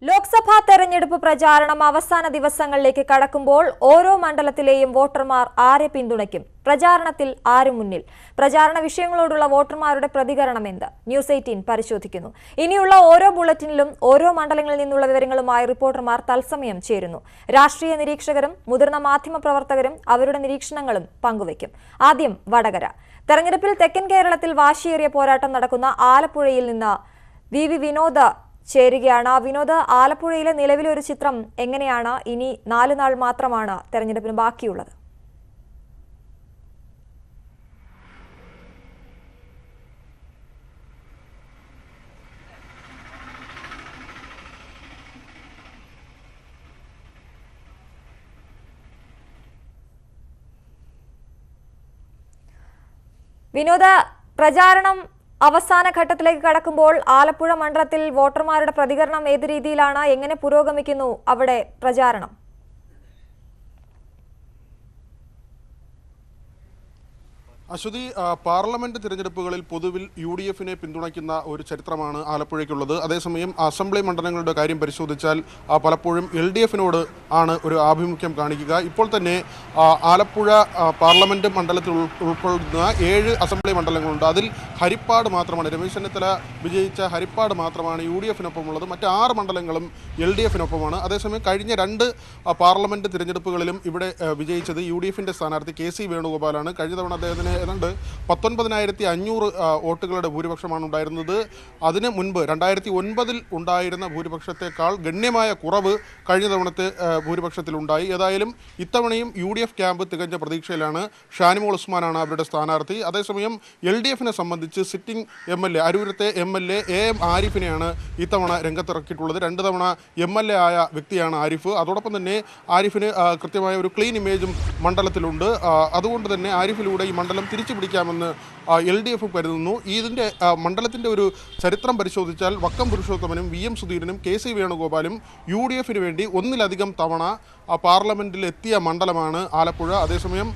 ലോക്സഭാ തെരഞ്ഞെടുപ്പ് പ്രചാരണം അവസാന ദിവസങ്ങളിലേക്ക് കടക്കുമ്പോൾ ഓരോ മണ്ഡലത്തിലെയും വോട്ടർമാർ ആരെ പിന്തുണയ്ക്കും? പ്രചാരണത്തിൽ ആര് മുന്നിൽ? പ്രചാരണ വിഷയങ്ങളോടുള്ള വോട്ടർമാരുടെ പ്രതികരണം എന്ത്? ന്യൂസ് 18 പരിശോധിക്കുന്നു. ഇനിയുള്ള ഓരോ ബുള്ളറ്റിനിലും ഓരോ മണ്ഡലങ്ങളിൽ നിന്നുള്ള വിവരങ്ങളുമായി റിപ്പോർട്ടർമാർ തത്സമയം ചേരുന്നു. രാഷ്ട്രീയ നിരീക്ഷകരും മുതിർന്ന മാധ്യമപ്രവർത്തകരും അവരുടെ നിരീക്ഷണങ്ങളും പങ്കുവയ്ക്കും. ആദ്യം വടകര. തെരഞ്ഞെടുപ്പിൽ തെക്കൻ കേരളത്തിൽ വാശിയേറിയ പോരാട്ടം നടക്കുന്ന ആലപ്പുഴയിൽ നിന്ന് വി വിനോദ് ചേരുകയാണ്. വിനോദ്, ആലപ്പുഴയിലെ നിലവിലെ ഒരു ചിത്രം എങ്ങനെയാണ്? ഇനി 4 നാൾ മാത്രമാണ് തെരഞ്ഞെടുപ്പിന് ബാക്കിയുള്ളത്. വിനോദ, പ്രചാരണം അവസാന ഘട്ടത്തിലേക്ക് കടക്കുമ്പോൾ ആലപ്പുഴ മണ്ഡലത്തിൽ വോട്ടർമാരുടെ പ്രതികരണം ഏത് രീതിയിലാണ്? എങ്ങനെ പുരോഗമിക്കുന്നു അവിടെ പ്രചാരണം? അശ്വതി, പാർലമെന്റ് തിരഞ്ഞെടുപ്പുകളിൽ പൊതുവിൽ UDF-നെ പിന്തുണയ്ക്കുന്ന ഒരു ചരിത്രമാണ് ആലപ്പുഴയ്ക്കുള്ളത്. അതേസമയം അസംബ്ലി മണ്ഡലങ്ങളുടെ കാര്യം പരിശോധിച്ചാൽ പലപ്പോഴും LDF-നോട് ആണ് ഒരു ആഭിമുഖ്യം കാണിക്കുക. ഇപ്പോൾ തന്നെ ആലപ്പുഴ പാർലമെന്റ് മണ്ഡലത്തിൽ ഉൾപ്പെടുന്ന 7 അസംബ്ലി മണ്ഡലങ്ങളുണ്ട്. അതിൽ ഹരിപ്പാട് മാത്രമാണ്, രമേശ് ചെന്നിത്തല വിജയിച്ച ഹരിപ്പാട് മാത്രമാണ് UDF-നൊപ്പമുള്ളത്. മറ്റ് 6 മണ്ഡലങ്ങളും LDF-നൊപ്പമാണ്. അതേസമയം കഴിഞ്ഞ 2 പാർലമെന്റ് തിരഞ്ഞെടുപ്പുകളിലും ഇവിടെ വിജയിച്ചത് UDF-ന്റെ സ്ഥാനാർത്ഥി KC വേണുഗോപാലാണ്. കഴിഞ്ഞ തവണ അദ്ദേഹത്തിന് ഏതാണ്ട് 19,500 വോട്ടുകളുടെ ഭൂരിപക്ഷമാണ് ഉണ്ടായിരുന്നത്. അതിന് മുൻപ് 2009 ഉണ്ടായിരുന്ന ഭൂരിപക്ഷത്തെക്കാൾ ഗണ്യമായ കുറവ് കഴിഞ്ഞ തവണത്തെ ഭൂരിപക്ഷത്തിലുണ്ടായി. ഏതായാലും ഇത്തവണയും UDF ക്യാമ്പ് തികഞ്ഞ പ്രതീക്ഷയിലാണ്. ഷാനിമോൾ ഉസ്മാനാണ് അവരുടെ സ്ഥാനാർത്ഥി. അതേസമയം LDF-നെ സംബന്ധിച്ച് സിറ്റിംഗ് MLA അരൂരത്തെ MLA AM ആരിഫിനെയാണ് ഇത്തവണ രംഗത്തിറക്കിയിട്ടുള്ളത്. 2 തവണ MLA ആയ വ്യക്തിയാണ് ആരിഫ്. അതോടൊപ്പം തന്നെ ആരിഫിന് കൃത്യമായ ഒരു ക്ലീൻ ഇമേജും മണ്ഡലത്തിലുണ്ട്. അതുകൊണ്ട് തന്നെ ആരിഫിലൂടെ ഈ മണ്ഡലം തിരിച്ചു പിടിക്കാമെന്ന് LDF കരുതുന്നു. ഇതിൻ്റെ മണ്ഡലത്തിൻ്റെ ഒരു ചരിത്രം പരിശോധിച്ചാൽ വക്കം പുരുഷോത്തമനും VM സുധീരനും KC വേണുഗോപാലും UDF-ന് വേണ്ടി ഒന്നിലധികം തവണ പാർലമെൻറ്റിൽ എത്തിയ മണ്ഡലമാണ് ആലപ്പുഴ. അതേസമയം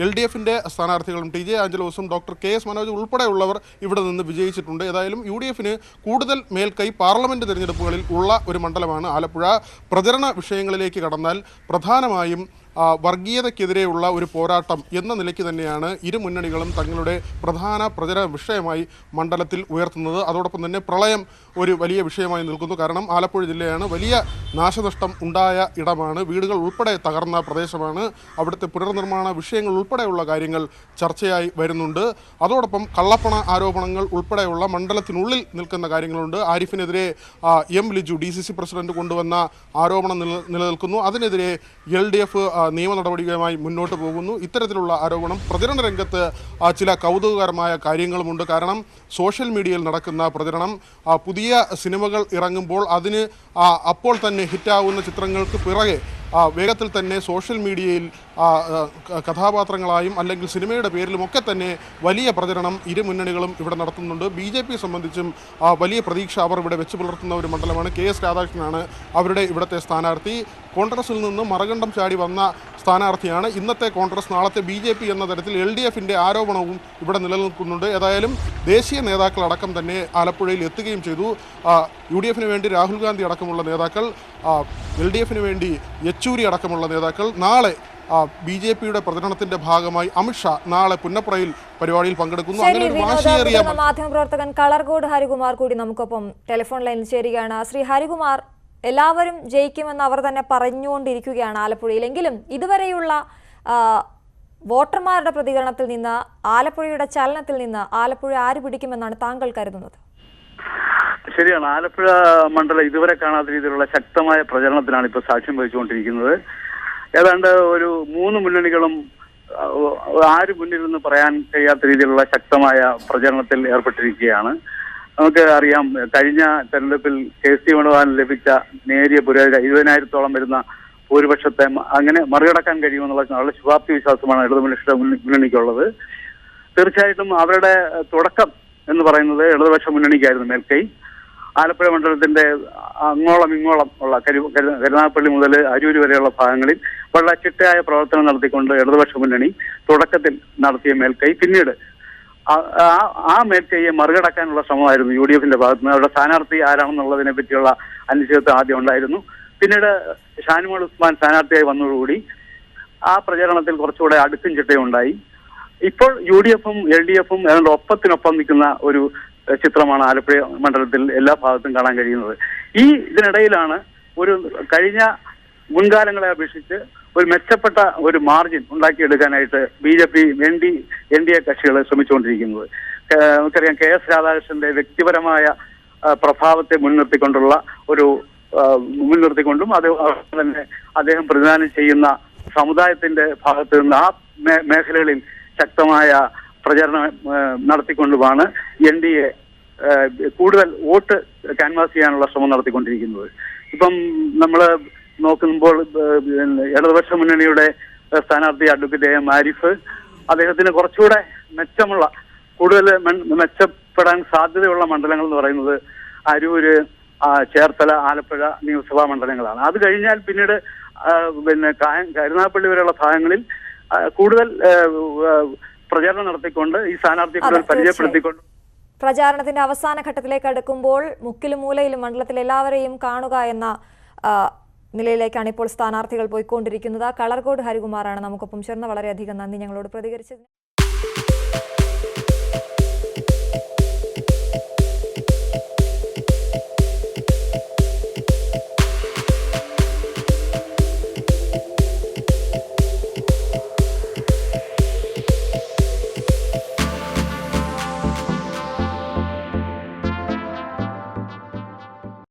LDF-ന്റെ സ്ഥാനാർത്ഥികളും TJ ആഞ്ചലോസും ഡോക്ടർ KS മനോജ് ഉൾപ്പെടെയുള്ളവർ ഇവിടെ നിന്ന് വിജയിച്ചിട്ടുണ്ട്. ഏതായാലും UDF-ന് കൂടുതൽ മേൽക്കൈ പാർലമെൻറ്റ് തിരഞ്ഞെടുപ്പുകളിൽ ഉള്ള ഒരു മണ്ഡലമാണ് ആലപ്പുഴ. പ്രചരണ വിഷയങ്ങളിലേക്ക് കടന്നാൽ പ്രധാനമായും വർഗീയതയ്ക്കെതിരെയുള്ള ഒരു പോരാട്ടം എന്ന നിലയ്ക്ക് തന്നെയാണ് ഇരു മുന്നണികളും തങ്ങളുടെ പ്രധാന പ്രചരണ വിഷയമായി മണ്ഡലത്തിൽ ഉയർത്തുന്നത്. അതോടൊപ്പം തന്നെ പ്രളയം ഒരു വലിയ വിഷയമായി നിൽക്കുന്നു. കാരണം ആലപ്പുഴ ജില്ലയാണ്, വലിയ നാശനഷ്ടം ഉണ്ടായ ഇടമാണ്, വീടുകൾ ഉൾപ്പെടെ തകർന്ന പ്രദേശമാണ്. അവിടുത്തെ പുനർനിർമ്മാണ വിഷയങ്ങൾ ഉൾപ്പെടെയുള്ള കാര്യങ്ങൾ ചർച്ചയായി വരുന്നുണ്ട്. അതോടൊപ്പം കള്ളപ്പണ ആരോപണങ്ങൾ ഉൾപ്പെടെയുള്ള മണ്ഡലത്തിനുള്ളിൽ നിൽക്കുന്ന കാര്യങ്ങളുണ്ട്. ആരിഫിനെതിരെ M ലിജു DCC പ്രസിഡന്റ് കൊണ്ടുവന്ന ആരോപണം നിലനിൽക്കുന്നു. അതിനെതിരെ LDF നിയമ നടപടികളുമായി മുന്നോട്ട് പോകുന്നു. ഇത്തരത്തിലുള്ള ആരോപണം പ്രചരണ രംഗത്ത് ചില കൗതുകകരമായ കാര്യങ്ങളുമുണ്ട്. കാരണം സോഷ്യൽ മീഡിയയിൽ നടക്കുന്ന പ്രചരണം, പുതിയ സിനിമകൾ ഇറങ്ങുമ്പോൾ അതിന് അപ്പോൾ തന്നെ ഹിറ്റാവുന്ന ചിത്രങ്ങൾക്ക് പിറകെ വേഗത്തിൽ തന്നെ സോഷ്യൽ മീഡിയയിൽ കഥാപാത്രങ്ങളായും അല്ലെങ്കിൽ സിനിമയുടെ പേരിലുമൊക്കെ തന്നെ വലിയ പ്രചരണം ഇരു മുന്നണികളും ഇവിടെ നടത്തുന്നുണ്ട്. BJP സംബന്ധിച്ചും വലിയ പ്രതീക്ഷ അവർ ഇവിടെ വെച്ച് പുലർത്തുന്ന ഒരു മണ്ഡലമാണ്. KS രാധാകൃഷ്ണനാണ് അവരുടെ ഇവിടുത്തെ സ്ഥാനാർത്ഥി. കോൺഗ്രസിൽ നിന്ന് മറുകണ്ഠം ചാടി വന്ന സ്ഥാനാർത്ഥിയാണ്. ഇന്നത്തെ കോൺഗ്രസ്, നാളത്തെ BJP എന്ന തരത്തിൽ LDF-ന്റെ ആരോപണവും ഇവിടെ നിലനിൽക്കുന്നുണ്ട്. ഏതായാലും ദേശീയ നേതാക്കളടക്കം തന്നെ ആലപ്പുഴയിൽ എത്തുകയും ചെയ്തു. UDF-ന് വേണ്ടി രാഹുൽ ഗാന്ധി അടക്കമുള്ള നേതാക്കൾ, LDF-ന് വേണ്ടി യെച്ചൂരി അടക്കമുള്ള നേതാക്കൾ, നാളെ BJP-യുടെ പ്രചരണത്തിന്റെ ഭാഗമായി അമിത്ഷാ നാളെ പുന്നപ്രയിൽ പരിപാടിയിൽ പങ്കെടുക്കുന്നു. മാധ്യമപ്രവർത്തകൻ കളർകോട് ഹരികുമാർ കൂടി നമുക്കൊപ്പം ടെലിഫോൺ ലൈനിൽ ചേരുകയാണ്. ശ്രീ ഹരികുമാർ, എല്ലാവരും ജയിക്കുമെന്ന് അവർ തന്നെ പറഞ്ഞുകൊണ്ടിരിക്കുകയാണ് ആലപ്പുഴയിലെങ്കിലും ഇതുവരെയുള്ള വോട്ടർമാരുടെ പ്രതികരണത്തിൽ നിന്ന്, ആലപ്പുഴയുടെ ചലനത്തിൽ നിന്ന് ആലപ്പുഴ ആര് പിടിക്കുമെന്നാണ് താങ്കൾ കരുതുന്നത്? ശരിയാണ്, ആലപ്പുഴ മണ്ഡലം ഇതുവരെ കാണാത്ത രീതിയിലുള്ള ശക്തമായ പ്രചരണത്തിനാണ് ഇപ്പോൾ സാക്ഷ്യം വഹിച്ചുകൊണ്ടിരിക്കുന്നത്. ഏതാണ്ട് ഒരു 3 മുന്നണികളും ആര് മുന്നിലെന്ന് പറയാൻ കഴിയാത്ത രീതിയിലുള്ള ശക്തമായ പ്രചരണത്തിൽ ഏർപ്പെട്ടിരിക്കുകയാണ്. നമുക്ക് അറിയാം, കഴിഞ്ഞ തെരഞ്ഞെടുപ്പിൽ KC വേണുഗോപാലിന് ലഭിച്ച നേരിയ പുരോഗതി 20,000-ഓളം വരുന്ന ഭൂരിപക്ഷത്തെ അങ്ങനെ മറികടക്കാൻ കഴിയുമെന്നുള്ള വളരെ ശുഭാപ്തി വിശ്വാസമാണ് ഇടതുപക്ഷ മുന്നണിക്കുള്ളത്. തീർച്ചയായിട്ടും അവരുടെ തുടക്കം എന്ന് പറയുന്നത് ഇടതുപക്ഷ മുന്നണിക്കായിരുന്നു മേൽക്കൈ. ആലപ്പുഴ മണ്ഡലത്തിന്റെ അങ്ങോളം ഇങ്ങോളം ഉള്ള കരുനാഗപ്പള്ളി മുതൽ അരൂര് വരെയുള്ള ഭാഗങ്ങളിൽ വളരെ ചിട്ടയായ പ്രവർത്തനം നടത്തിക്കൊണ്ട് ഇടതുപക്ഷ മുന്നണി തുടക്കത്തിൽ നടത്തിയ മേൽക്കൈ പിന്നീട് ആ മേൽക്കൈയെ മറികടക്കാനുള്ള ശ്രമമായിരുന്നു UDF ഭാഗത്ത് നിന്ന്. അവരുടെ സ്ഥാനാർത്ഥി ആരാണെന്നുള്ളതിനെ പറ്റിയുള്ള അനിശ്ചിതത്വം ആദ്യം ഉണ്ടായിരുന്നു. പിന്നീട് ഷാനിമോൾ ഉസ്മാൻ സ്ഥാനാർത്ഥിയായി വന്നതോടുകൂടി ആ പ്രചരണത്തിൽ കുറച്ചുകൂടെ അടുക്കും ചിട്ടയും ഉണ്ടായി. ഇപ്പോൾ UDFും LDFും ഏതാണ്ട് ഒപ്പത്തിനൊപ്പം നിൽക്കുന്ന ഒരു ചിത്രമാണ് ആലപ്പുഴ മണ്ഡലത്തിൽ എല്ലാ ഭാഗത്തും കാണാൻ കഴിയുന്നത്. ഇതിനിടയിലാണ് ഒരു കഴിഞ്ഞ മുൻകാലങ്ങളെ അപേക്ഷിച്ച് ഒരു മെച്ചപ്പെട്ട ഒരു മാർജിൻ ഉണ്ടാക്കിയെടുക്കാനായിട്ട് BJP NDA കക്ഷികൾ ശ്രമിച്ചുകൊണ്ടിരിക്കുന്നത്. നമുക്കറിയാം KS രാധാകൃഷ്ണന്റെ വ്യക്തിപരമായ പ്രഭാവത്തെ മുൻനിർത്തിക്കൊണ്ടും തന്നെ അദ്ദേഹം പ്രതിദാനം ചെയ്യുന്ന സമുദായത്തിന്റെ ഭാഗത്ത് നിന്ന് ആ മേഖലകളിൽ ശക്തമായ പ്രചരണം നടത്തിക്കൊണ്ടുമാണ് NDA കൂടുതൽ വോട്ട് ക്യാൻവാസ് ചെയ്യാനുള്ള ശ്രമം നടത്തിക്കൊണ്ടിരിക്കുന്നത്. ഇപ്പം നമ്മൾ നോക്കുമ്പോൾ ഇടതുപക്ഷ മുന്നണിയുടെ സ്ഥാനാർത്ഥി അഡ്വക്കേറ്റ് AM ആരിഫ് അദ്ദേഹത്തിന് കുറച്ചുകൂടെ കൂടുതൽ മെച്ചപ്പെടാൻ സാധ്യതയുള്ള മണ്ഡലങ്ങൾ എന്ന് പറയുന്നത് അരൂര്, ചേർത്തല, ആലപ്പുഴ നിയമസഭാ മണ്ഡലങ്ങളാണ്. അത് കഴിഞ്ഞാൽ പിന്നീട് കരുനാഗപ്പള്ളി വരെയുള്ള ഭാഗങ്ങളിൽ കൂടുതൽ പ്രചാരണം നടത്തിക്കൊണ്ട് ഈ സ്ഥാനാർത്ഥിയെ കൂടുതൽ പരിചയപ്പെടുത്തിക്കൊണ്ട് പ്രചാരണത്തിന്റെ അവസാന ഘട്ടത്തിലേക്ക് അടുക്കുമ്പോൾ മുക്കിലും മൂലയിലും മണ്ഡലത്തിൽ എല്ലാവരെയും കാണുക എന്ന നിലയിലേക്കാണ് ഇപ്പോൾ സ്ഥാനാർത്ഥികൾ പോയിക്കൊണ്ടിരിക്കുന്നത്. കളർകോട് ഹരികുമാറാണ് നമുക്കൊപ്പം ചേർന്ന്. വളരെയധികം നന്ദി ഞങ്ങളോട് പ്രതികരിച്ചത്.